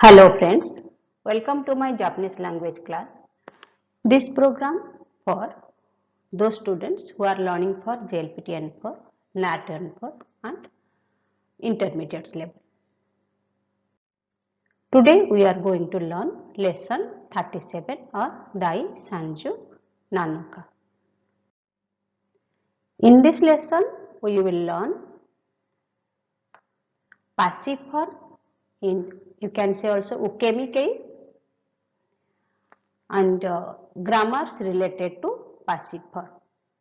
Hello friends, welcome to my Japanese language class. This program for those students who are learning for JLPT N4, NAT N4 and intermediate level. Today we are going to learn lesson 37 or Dai Sanju Nanoka. In this lesson we will learn passive verb in you can say also ukemi-kei and grammars related to passive verb.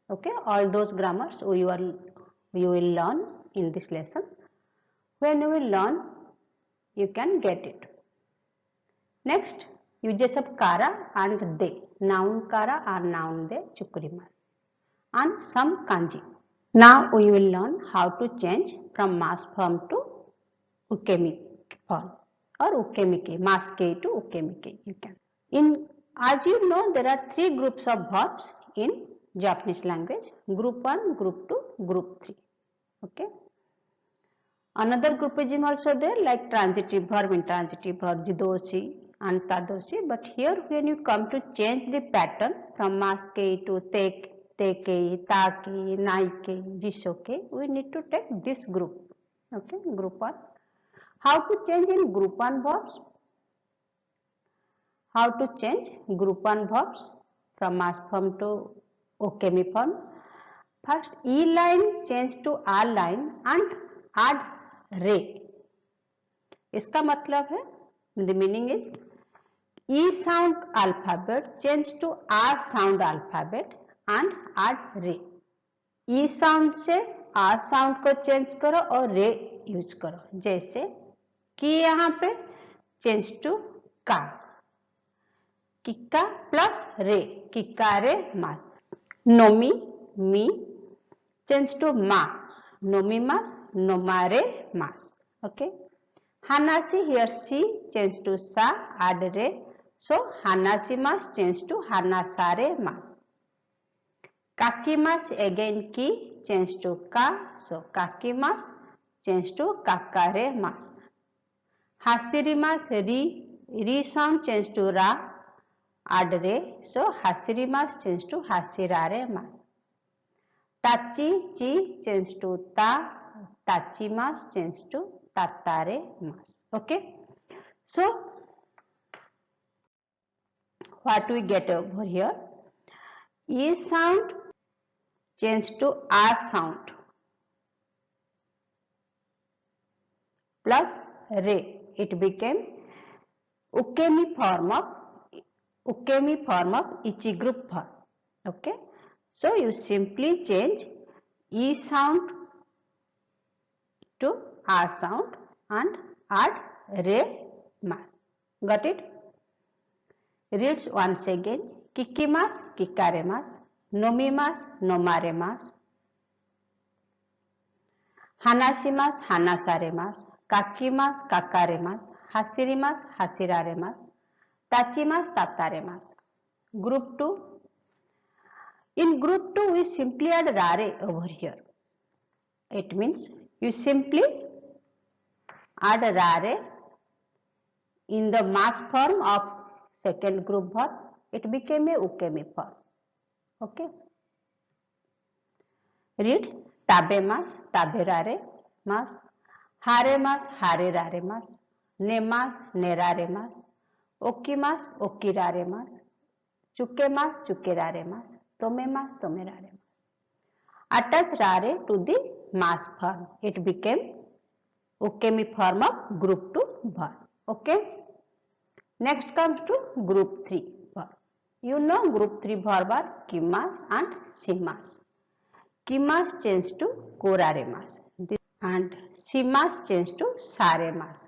Okay, all those grammars you will learn in this lesson. When you will learn, you can get it. Next, uses of kara and de, noun kara and noun de, chukurimasu, and some kanji. Now we will learn how to change from mass form to ukemi form or ukemi-kei, mass kei to ukemi-kei. You can. As you know, there are three groups of verbs in Japanese language: group 1, group 2, group 3. Okay. Another grouping also there like transitive verb, intransitive verb, jidoshi and tadoshi. But here when you come to change the pattern from maskei to tekei, takei, naikei, jishokei, we need to take this group. Okay, group 1. How to change in group 1 verbs? How to change group 1 verbs from mass form to ukemi form? First, E line change to R line and add re. इसका मतलब है, the meaning is E sound alphabet change to R sound alphabet and add re. E sound से R sound को change करो और re use करो. जैसे कि यहाँ पे change to का, किक्का plus re, किक्कारे मास. नोमी मी change to ma, nomimas, nomare mas. Okay. Hanasi here she change to sa, add re. So hanasimas change to hanasare mas. Kakimas again ki change to ka. So kakimas change to kakare mas. Hasirimas re sound change to ra, add re. So hasirimas change to hasirare mas. Tachi chi change to ta, tachimas change to tatare mas. Okay. So what we get over here? E sound change to R sound plus re. It became ukemi form of ichi group verb. Okay. So you simply change E sound to R sound and add re mas. Got it? Reads once again. Kikimas, kikaremas. Nomimas, nomaremas. Hanasimas, hanasaremas. Kakimas, kakaremas. Hasirimas, hasiraremas. Tachimas, tataremas. Group 2. In group 2, we simply add rare over here. It means you simply add rare in the mass form of second group verb. It became a ukemi form. Okay. Read tabemas, taberare mas, haremas, harerare mas, nemas, nerare mas, okimas, okirare mas, chukemas, chukerare mas, tomemas, tomerare mas. Attach rare to the mass form. It became ukemi form of group 2 verb. Okay. Next comes to group 3 verb. You know group 3 verb are kimas and simas. Kimas change to koraremas and simas change to saremas.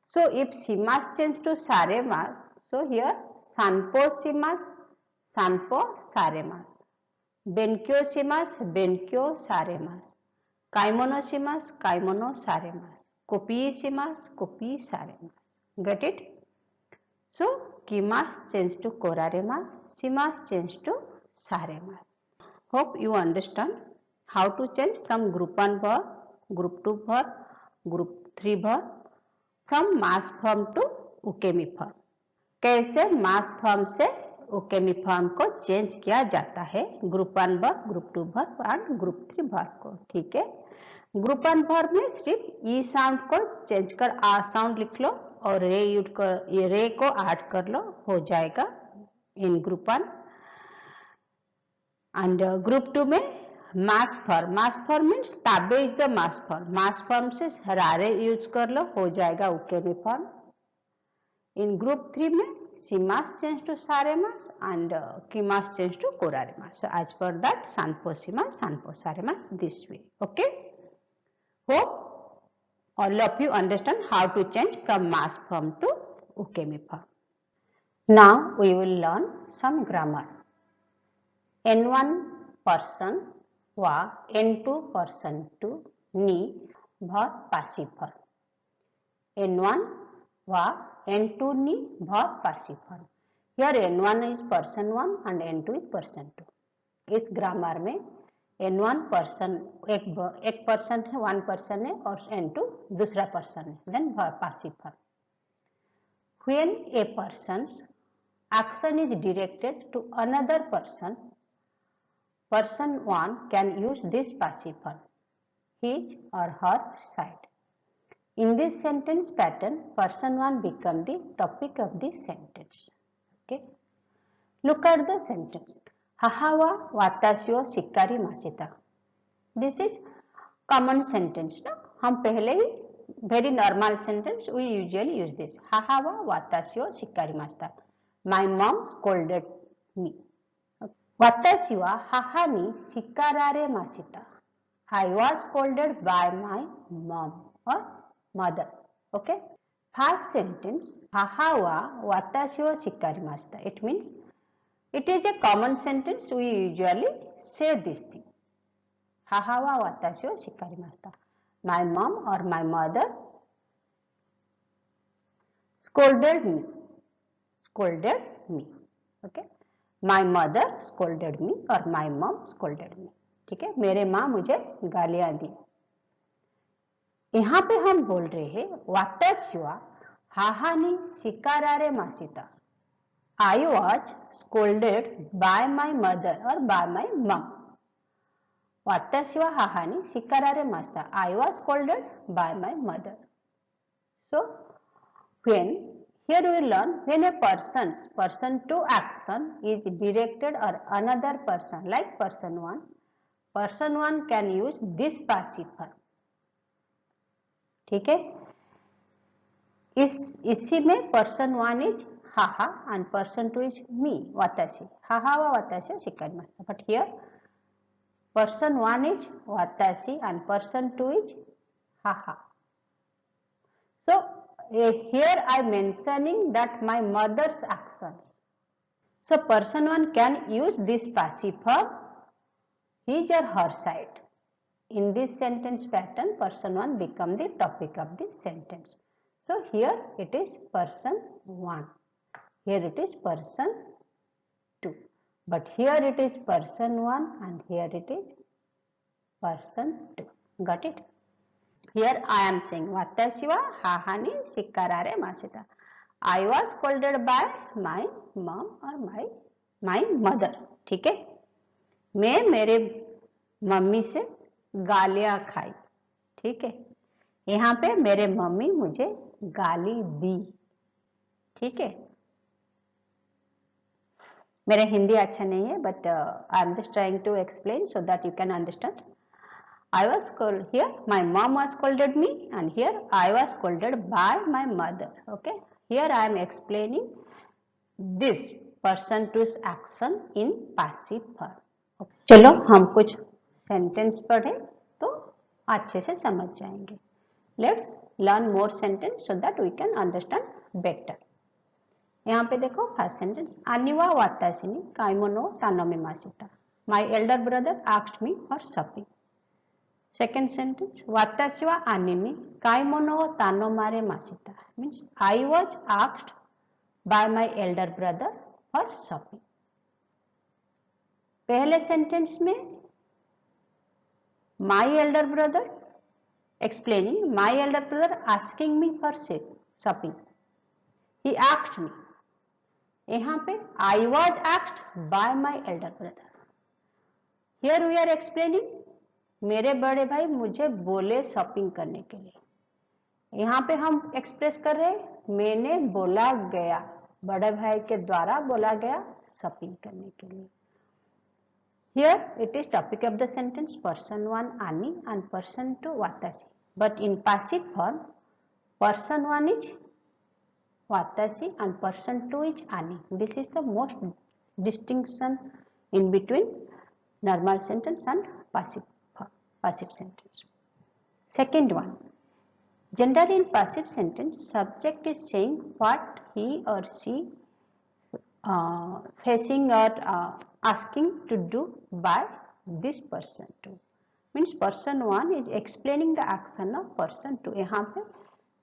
So if simas change to saremas, so here sanpo simas, sanpo saremas. Benkyo simas, benkyo saremas. Kaimono simas, kaimono saremas. Kopi simas, kopi saremas. Get it? So kimas change to koraremas, simas change to saremas. Hope you understand how to change from group 1 verb, group 2 verb, group 3 verb from mass form to उकेमी form. कैसे मास form से उकेमी form को change किया जाता है group 1 verb, group 2 verb और group 3 verb को। ठीक है, ग्रुप 1 वर्ब में सिर्फ ई साउंड को चेंज कर आ साउंड लिख लो और रे को ऐड कर लो, हो जाएगा इन ग्रुप 1। एंड ग्रुप 2 में मास फॉर्म मीन्स ताबे इज द मास फॉर्म से रारे यूज कर लो, हो जाएगा उकेमी फॉर्म। इन ग्रुप 3 में सीमास चेंज टू सारेमास and kimas change to koraremas. So as per that, sanpo simas, sanpo saremas, this way. Okay. Hope all of you understand how to change from mass form to ukemi form. Now we will learn some grammar. N1 person wa N2 person to ni verb passive form. N1 wa N2 ni verb passive form. Here N1 is person 1 and N2 is person 2. इस grammar में N1 person एक person है, 1 person है और N2 दूसरा person है, then verb passive form. When a person's action is directed to another person, person 1 can use this passive form, his or her side. In this sentence pattern, person 1 become the topic of the sentence. Okay. Look at the sentence. Haha wa watashi wo shikkari masita. This is common sentence. No? हम पहले ही very normal sentence we usually use this. Haha wa watashi wo shikkari masita. My mom scolded me. Okay. Watashi wa haha ni shikkarare masita. I was scolded by my mom or mother. Okay. First sentence, haha wa watashi wo shikkarimashita. It means it is a common sentence. We usually say this thing. Haha wa watashi wo shikkarimashita. My mom or my mother scolded me. Okay. My mother scolded me or my mom scolded me. ठीक है, मेरे माँ मुझे गालियाँ दी। यहाँ पे हम बोल रहे हैं वाताशी वा हाहा नि शिकारारे मासिता. I was scolded by my mother or by my mom. Watashi wa haha ni shikarare mashita. I was scolded by my mother. So, here we learn when a person 2 action is directed or another person like person 1 can use this passive form. ठीक है, इसी में person 1 is haha and person 2 is me, watashi. Haha wa watashi wa shikkarimashita. But here person 1 is watashi and person 2 is haha. So here I am mentioning that my mother's actions. So person 1 can use this passive form, his or her side. In this sentence pattern, person 1 become the topic of this sentence. So here it is person 1. Here it is person 2. But here it is person 1 and here it is person 2. Got it? Here I am saying watashi wa haha ni shikkarare mashita. I was scolded by my mom or my mother. ठीक है, मैं मेरे mummy से गालियाँ खाई. ठीक है, यहाँ पे मेरे मम्मी मुझे गाली दी. ठीक है, मेरा हिंदी अच्छा नहीं है, but I am just trying to explain so that you can understand. I was scolded here. My mom was scolded me, and here I was scolded by my mother. Okay, here I am explaining this person 2's action in passive form. Okay. चलो हम कुछ sentence पढ़े तो अच्छे से समझ जाएंगे. Let's learn more sentence so that we can understand better. यहाँ पे देखो फर्स्ट सेंटेंस, अनिवा वाताशी नि काइमोनो तानोमे मासिता. My elder brother asked me for shopping. Second sentence, watashi wa ani ni kaimono wo tanomare mashita. Means I was asked by my elder brother for shopping. पहले sentence में my elder brother explaining my elder brother asking me for shopping. He asked me. यहाँ पे I was asked by my elder brother. Here we are explaining, मेरे बड़े भाई मुझे बोले shopping करने के लिए। यहाँ पे हम एक्सप्रेस कर रहे हैं मैंने बोला गया, बड़े भाई के द्वारा बोला गया शॉपिंग करने के लिए। Here it is topic of the sentence person 1 Ani and person 2 Watashi. But in passive form, person 1 is Watashi and person 2 is Ani. This is the most distinction in between normal sentence and passive sentence. Second one, gender in passive sentence, subject is saying what he or she facing or asking to do by this person 2. Means person 1 is explaining the action of person 2. यहाँ पे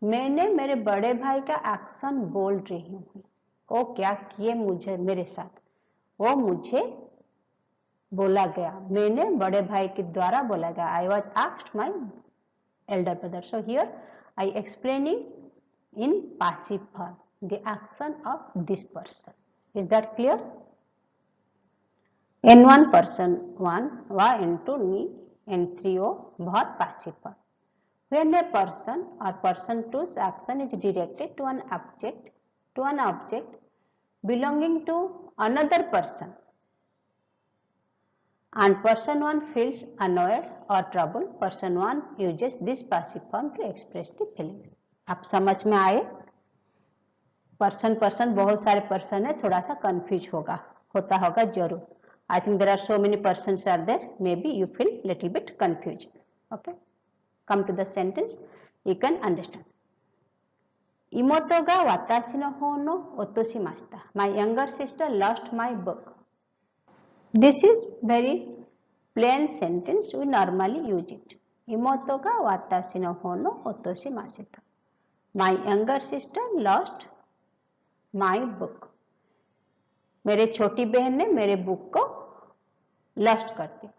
मैंने मेरे बड़े भाई का action बोल रही हूँ, वो क्या किए मुझे मेरे साथ, वो मुझे बोला गया, मैंने बड़े भाई के द्वारा बोला गया। I was asked my elder brother. So here I explaining in passive form the action of this person. Is that clear? N1 person 1 वा N2 नी N3 ओ बहुत passive form. When a person or person 2's action is directed to an object belonging to another person and person 1 feels annoyed or troubled, person 1 uses this passive form to express the feelings. आप समझ में आए? person बहुत सारे person है, थोड़ा सा confuse होता होगा जरूर. I think there are so many persons are there, maybe you feel little bit confused. Okay, come to the sentence, you can understand. Imoto ga watashi no hou no otoshimashita. My younger sister lost my book. This is very plain sentence, we normally use it. Imoto ga watashi no hou no otoshimashita. My younger sister lost my book. मेरे छोटी बहन ने मेरे book को lost कर दिया.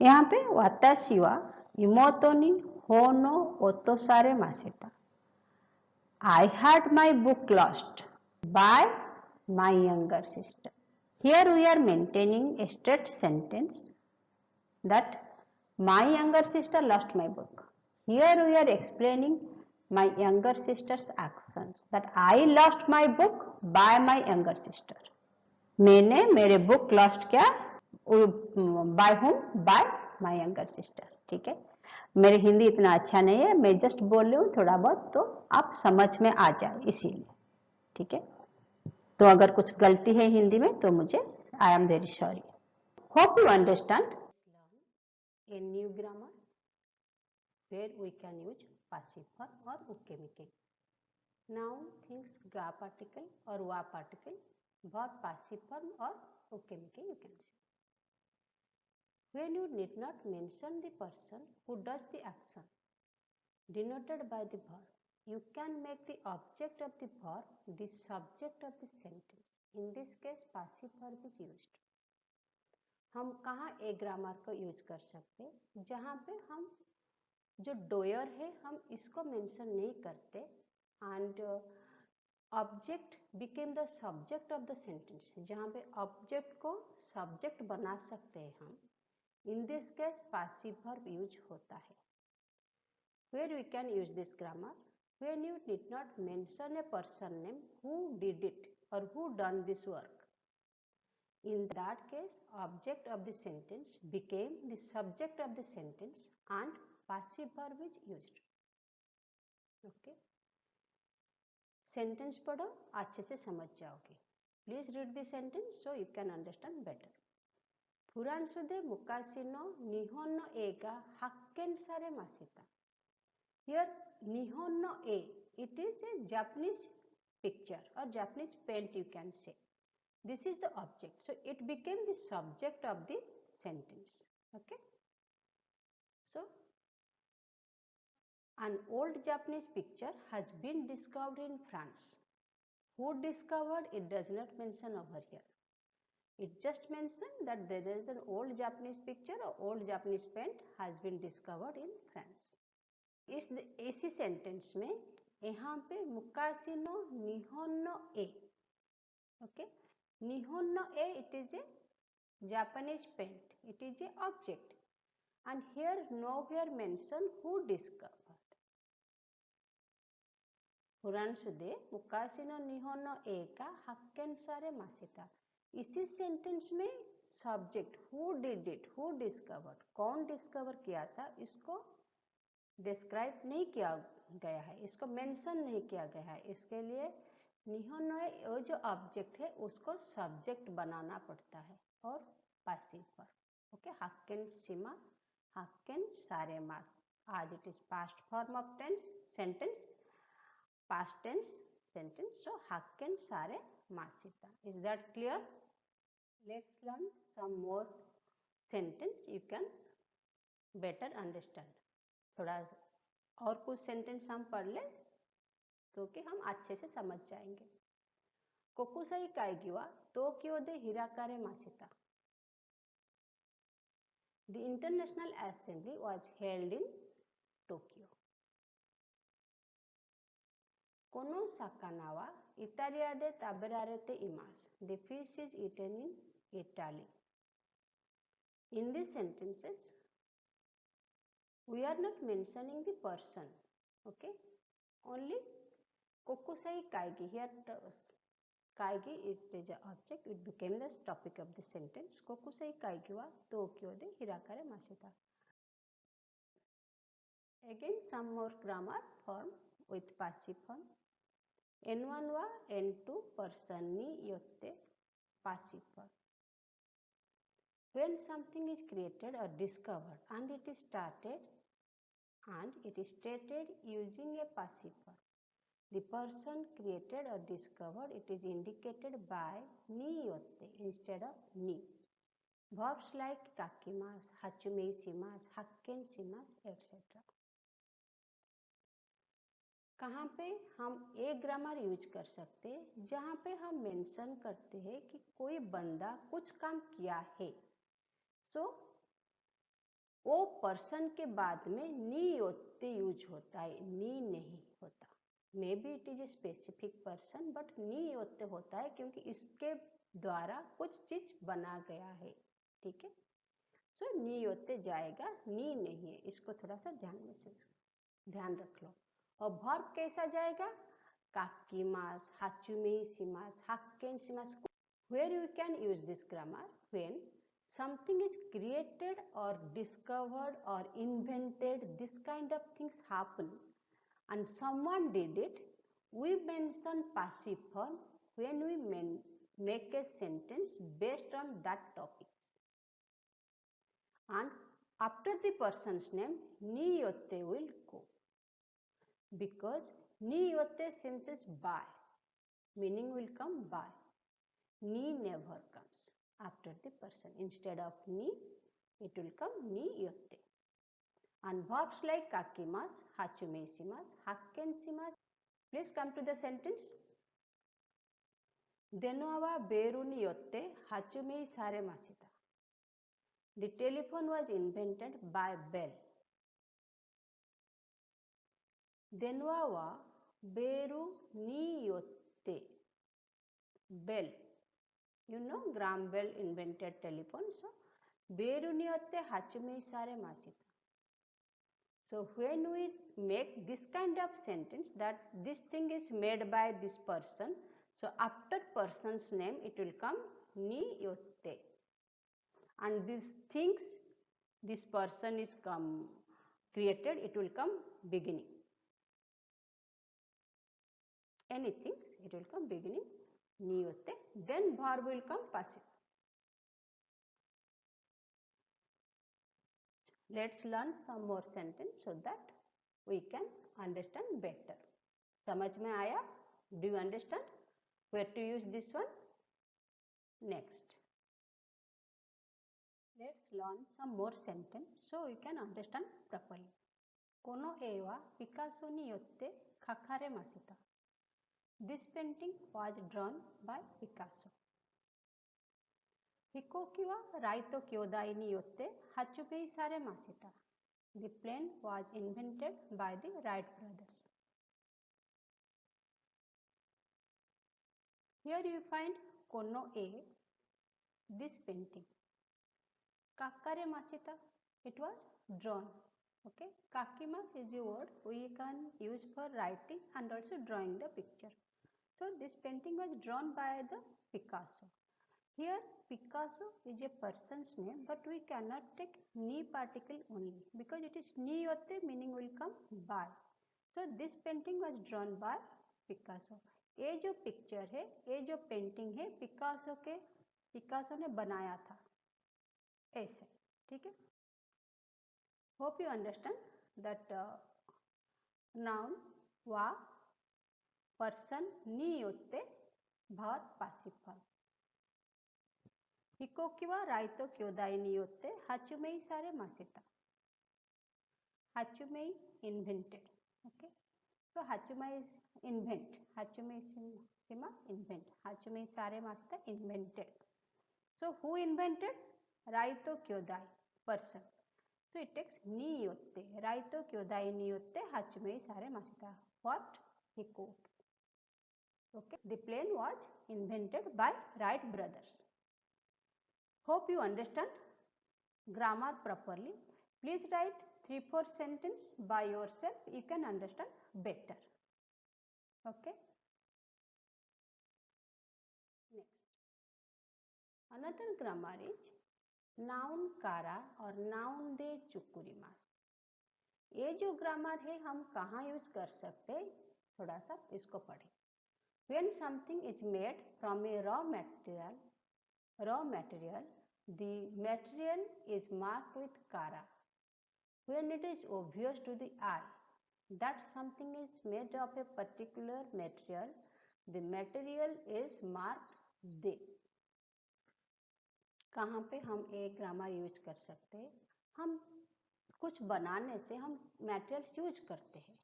यहाँ पे वाताशी वा इमोतो नि होनो ओतो सारे मासेता. I had my book lost by my younger sister. Here we are maintaining a straight sentence that my younger sister lost my book. Here we are explaining my younger sister's actions, that I lost my book by my younger sister. मैंने मेरे book lost किया, by home, by my younger sister. ठीक है, मेरी हिंदी इतना अच्छा नहीं है, मैं जस्ट बोल रही हूँ थोड़ा बहुत, तो आप समझ में आ जाए इसीलिए. ठीक है, तो अगर कुछ गलती है हिंदी में तो मुझे I am very sorry. Hope you understand. A new grammar where we can use passive form or okay making. Now things ga particle or wa particle, verb passive form or okay making you can see. When you need not mention the person who does the action denoted by the verb, you can make the object of the verb the subject of the sentence. In this case passive verb is used. हम कहाँ ए grammar को use कर सकते, जहाँ पे हम जो doer है हम इसको मेंशन नहीं करते and object became the subject of the sentence, जहाँ पे ऑब्जेक्ट को सब्जेक्ट बना सकते हैं हम. In this case passive verb use होता है. Where we can use this grammar when you did not mention a person name who did it और who done this work. In that case, object of the sentence became the subject of the sentence and passive verb is used. Okay. Sentence पढ़ो, अच्छे से समझ जाओगे. Please read the sentence so you can understand better. Furansude mukashi no nihon no eiga hakken sare masita. Here nihon no e, it is a Japanese picture or Japanese paint you can say. This is the object, so it became the subject of the sentence. Okay, so an old Japanese picture has been discovered in France. Who discovered it does not mention over here. It just mentioned that there is an old Japanese picture or old Japanese paint has been discovered in France. इसी sentence में यहाँ पे मुकाशी नो निहोन नो ए. Okay, Nihon no e, it is a Japanese paint. It is a object, and here nowhere mention who discovered. Furansude मुकाशी नो निहोन नो ए का हक्केन सारे मासिता. इसी सेंटेंस में subject who did it, who discovered, कौन डिस्कवर किया था, इसको डिस्क्राइब नहीं किया गया है, इसको मेंशन नहीं किया गया है. इसके लिए निहोनोए वो जो ऑब्जेक्ट है उसको सब्जेक्ट बनाना पड़ता है और पासिव पर. ओके, हक्केन शिमास, हक्केन सारेमास. आज it is past form of tense sentence, past tense sentence. So हक्केन सारे मासिता. Is that clear? Let's learn some more sentence. You can better understand. थोड़ा और कुछ सेंटेंस हम पढ़ लें क्योंकि हम अच्छे से समझ जाएंगे. कोकुसाई काइगिवा टोक्यो दे हिराकारे मासिता. The International Assembly was held in Tokyo. Kono sakana wa Italia de taberarete imasu. The fish is eaten in Italy. In these sentences, we are not mentioning the person. Okay, only kokusai kaigi. Here kaigi is the object. It became the topic of the sentence. Kokusai kaigi wa Tokyo de hirakare masita. Again some more grammar form with passive form. N1 wa N2 person ni yotte passive form. When something is created or discovered and it is started and it is stated using a passive form. The person created or discovered, it is indicated by ni yotte instead of ni. Verbs like kakimasu, hachumei shimasu, hakken shimasu, etc. कहाँ पे हम एक grammar use कर सकते हैं जहाँ पे हम मेंशन करते हैं कि कोई बंदा कुछ काम किया है. सो वो पर्सन के बाद में नी योते यूज होता है, नी नहीं होता. Maybe it is a specific person but नी योते होता है क्योंकि इसके द्वारा कुछ चीज बना गया है. ठीक है, सो नी योते जाएगा, नी नहीं है. इसको थोड़ा सा ध्यान रख लो. और वर्ब कैसा जाएगा? काकीमास, हाचुमेई शिमास, हक्केन शिमास. Where you can use this grammar when something is created or discovered or invented, this kind of things happen and someone did it, we mention passive form when we make a sentence based on that topic. And after the person's name, ni yotte will go. Because ni yotte senses by, meaning will come by. Ni never comes after the person. Instead of ni, it will come ni yotte. And verbs like kakimasu, hachumei shimasu, hakken shimasu. Please come to the sentence. Denoa wa beru ni yotte hachumei sare masita. The telephone was invented by Bell. Denwa wa beru ni yotte. Bell. You know Graham Bell invented telephone. So beru ni yotte hachumei sare masita. So when we make this kind of sentence that this thing is made by this person, so after person's name it will come ni yotte. And these things this person is created, it will come beginning. Anything, it will come beginning, ni yotte. Then verb will come passive. Let's learn some more sentence so that we can understand better. समझ में आया? Do you understand where to use this one? Next. Let's learn some more sentence so you can understand properly. Kono e wa Picasso ni yotte kakare masita. This painting was drawn by Picasso. Hikoki wa Raito Kyodai ni yotte hachumei sare masita. The plane was invented by the Wright brothers. Here you find Kono A, this painting. Kakare Masita, it was drawn. Okay, Kakimas is a word we can use for writing and also drawing the picture. So this painting was drawn by the Picasso. Here Picasso is a person's name, but we cannot take ni particle only because it is ni hote, meaning will come by. So this painting was drawn by Picasso. ये जो picture है, ये जो painting है, Picasso ने बनाया था ऐसे. ठीक है. Hope you understand that noun wa person ni yotte bhat passive form. Hikoki wa raito kyodai ni yotte hachumei sare maseta. Hachumei invented. Okay. So hachumei is invent. Hachumei sima invent. Hachumei sare maseta invented. So who invented? Raito kyodai person. So it takes ni yotte. Raito kyodai ni yotte hachumei sare maseta. What? Hikoki. Okay. The plane was invented by Wright brothers. Hope you understand grammar properly. Please write 3-4 sentences by yourself. You can understand better. Okay. Next. Another grammar is noun kara और noun de chukurimas. ये जो grammar है हम कहाँ use कर सकते हैं, थोड़ा सा इसको पढ़ें. When something is made from a raw material, the material is marked with kara. When it is obvious to the eye that something is made of a particular material, the material is marked de. कहाँ पे हम एक grammar use कर सकते हैं? हम कुछ बनाने से हम मटेरियल्स यूज करते हैं.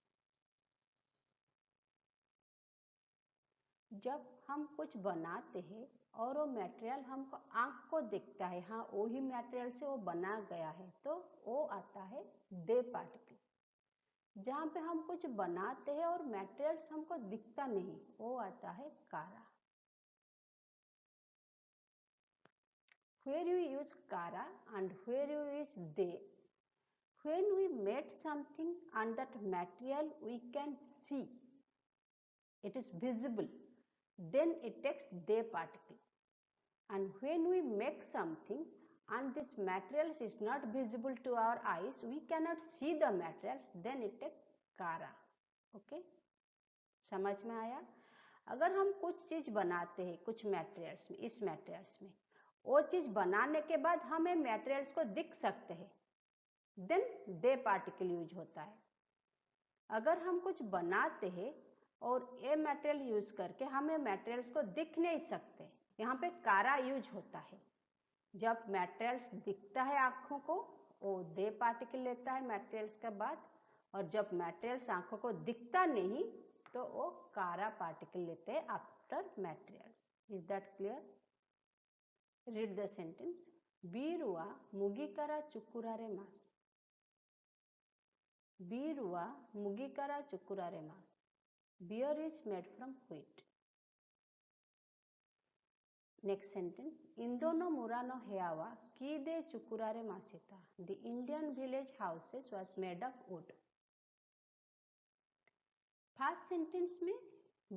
जब हम कुछ बनाते हैं और वो मटेरियल हमको आंख को दिखता है, हाँ वही मटेरियल से वो बना गया है, तो वो आता है दे पार्टिकल. जहाँ पे हम कुछ बनाते हैं और मटेरियल्स हमको दिखता नहीं, वो आता है कारा. Where you use kara and where you use de. When we made something and that material we can see, it is visible, then it takes de particle. And when we make something and this material is not visible to our eyes, we cannot see the materials, then it takes kara. Okay? समझ में आया? अगर हम कुछ चीज बनाते हैं कुछ मटेरियल्स में, इस मटेरियल्स में, वो चीज बनाने के बाद हमें मटेरियल्स को दिख सकते हैं, देन दे पार्टिकल यूज होता है. अगर हम कुछ बनाते हैं और ये मटेरियल यूज करके हमें मटेरियल्स को दिख नहीं सकते, यहाँ पे कारा यूज होता है. जब मटेरियल्स दिखता है आंखों को, वो दे पार्टिकल लेता है मटेरियल्स के बाद, और जब मटेरियल्स आंखों को दिखता नहीं तो वो कारा पार्टिकल लेते हैं after materials. Is that clear? Read the sentence. Birua mugikara chukurare mas. Birua mugikara chukurare mas. Beer is made from wheat. Next sentence. Indono murano heawa kide chukurare masita. The Indian village houses was made of wood. First sentence में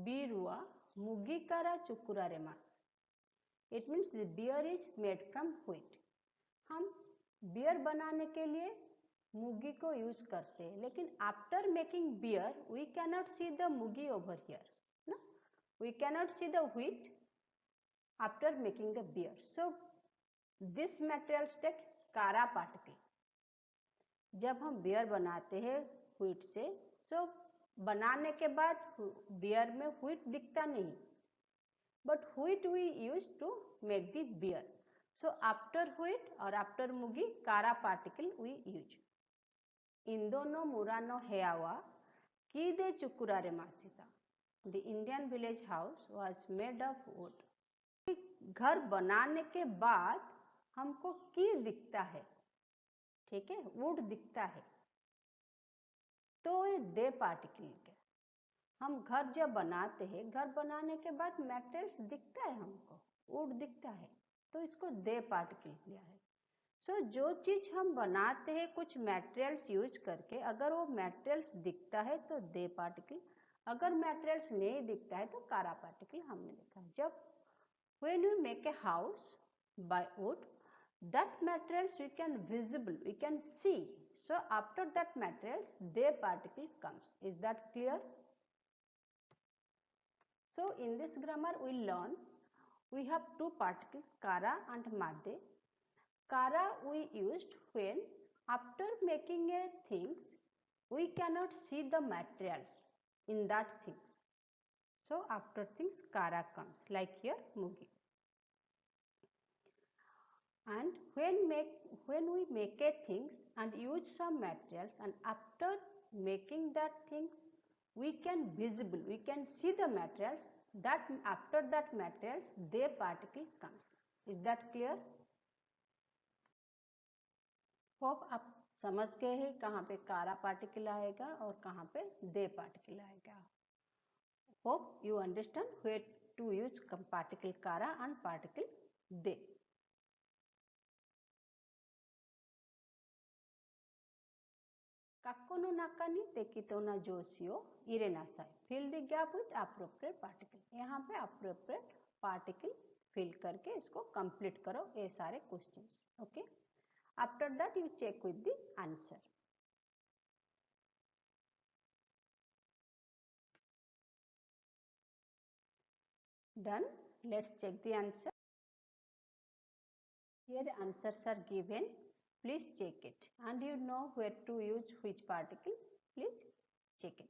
birua mugikara chukurare mas. It means the beer is made from wheat. हम beer बनाने के लिए मूंगी को use करते हैं, लेकिन after making beer we cannot see the मूंगी ओवर हियर, ना, we cannot see the wheat after making the beer. So this materials take कारा पार्टिकल. जब हम बियर बनाते हैं व्हीट से, सो बनाने के बाद बियर में व्हीट दिखता नहीं, but wheat we use to make the beer. So after wheat or after mugi, kara particle we use. Indono murano heawa kide chukurare masita. The Indian village house was made of wood. घर बनाने के बाद हमको की दिखता है, ठीक है, वुड दिखता है, तो ये दे पार्टिकल के हम घर जब बनाते हैं, घर बनाने के बाद मटेरियल्स दिखता है हमको, वुड दिखता है, तो इसको दे पार्टिकल लिया है। सो जो चीज हम बनाते हैं कुछ मटेरियल्स यूज करके, अगर वो मटेरियल्स दिखता है तो दे पार्टिकल, अगर मटेरियल्स नहीं दिखता है तो कारा पार्टिकल हमने लिखा है। जब when we make a house by wood, that materials we can visible, we can see, so after that materials they particle comes. Is that clear? So in this grammar we learn we have two particles, kara and made. Kara we used when after making a things we cannot see the materials in that things, so after things kara comes, like here mugi. And when we make a things and use some materials, and after making that things we can visible, we can see the materials, that after that materials they particle comes. Is that clear? Hope आप समझ गए हैं कहाँ पे कारा particle आएगा और कहाँ पे दे पार्टिकल आएगा. Hope you understand where to use particle kara and particle de. Kakko no naka ni tekito na joshi o irenasai. Fill the gap with appropriate particle. यहाँ पे appropriate particle fill करके इसको complete करो ये सारे questions. Okay. After that you check with the answer. Done. Let's check the answer. Here answers are given. Please check it. And you know where to use which particle. Please check it.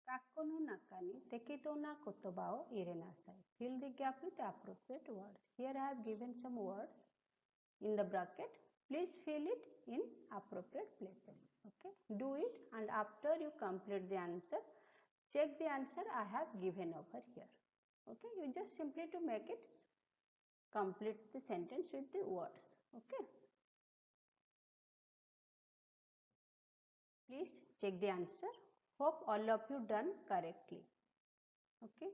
Kakko no naka ni tekito na kotoba o irenasai. Fill the gap with appropriate words. Here I have given some words in the bracket. Please fill it in appropriate places. Okay. Do it, and after you complete the answer, check the answer I have given over here. Okay. You just simply to make it complete the sentence with the words. Okay. Please check the answer. Hope all of you done correctly. Okay.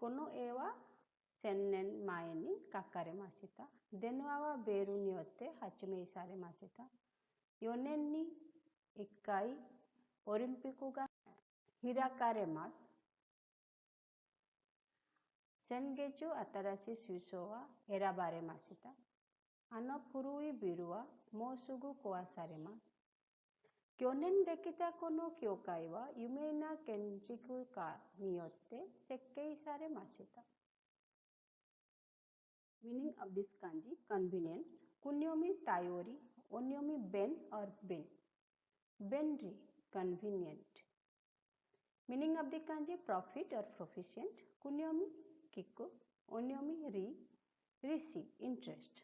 Kono ewa sennen mae ni kakare masita. Deno awa beru ni otte hachime isare masita. Yonen ni ikkai orimpiku ga hirakare masu. Sengeju atarashi suisho wa erabare masita. Ano furui biru wa mou sugu kowasaremasu. Kyonen dekita kono kyokai wa yumei na kenjiku ka ni yotte sekkei saremashita. Meaning of this kanji, convenience. Kunyomi tayori, onyomi ben or bin. Benri, convenient. Meaning of the kanji, profit or proficient. Kunyomi kiko, onyomi ri, rishi, interest.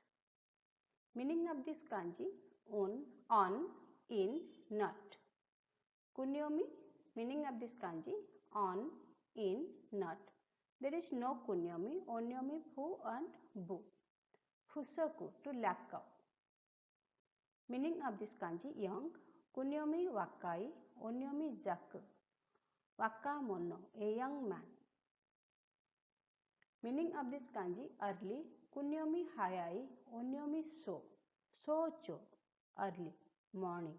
Meaning of this kanji, on, in, not. Kunyomi, meaning of this kanji, on, in, not. There is no kunyomi, onyomi fu and bu. Fusoku, to lack of. Meaning of this kanji, young. Kunyomi wakai, onyomi jaku. Wakamono, a young man. Meaning of this kanji, early. Kunyomi hayai, onyomi so. Socho, early, morning.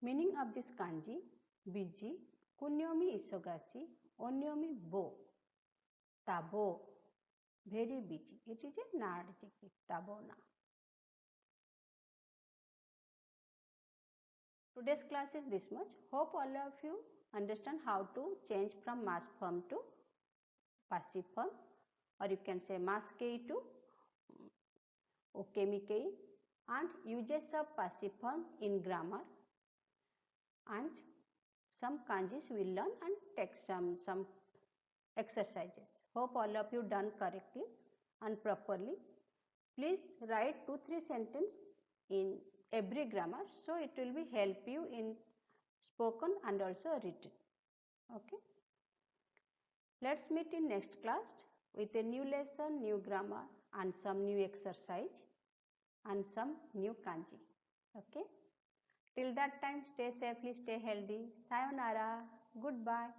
Meaning of this kanji, busy. Kunyomi isogashi, onyomi bo. Tabo, very busy. It is a narjiki, tabona. Today's class is this much. Hope all of you understand how to change from mass form to passive form, or you can say mass kei to okemi kei, and uses of passive form in grammar, and some kanjis we will learn and take some exercises. Hope all of you done correctly and properly. Please write 2-3 sentences in every grammar, so it will be help you in spoken and also written. Okay. Let's meet in next class with a new lesson, new grammar and some new exercise. and some new kanji. Okay. Till that time, stay safely, stay healthy. Sayonara. Goodbye.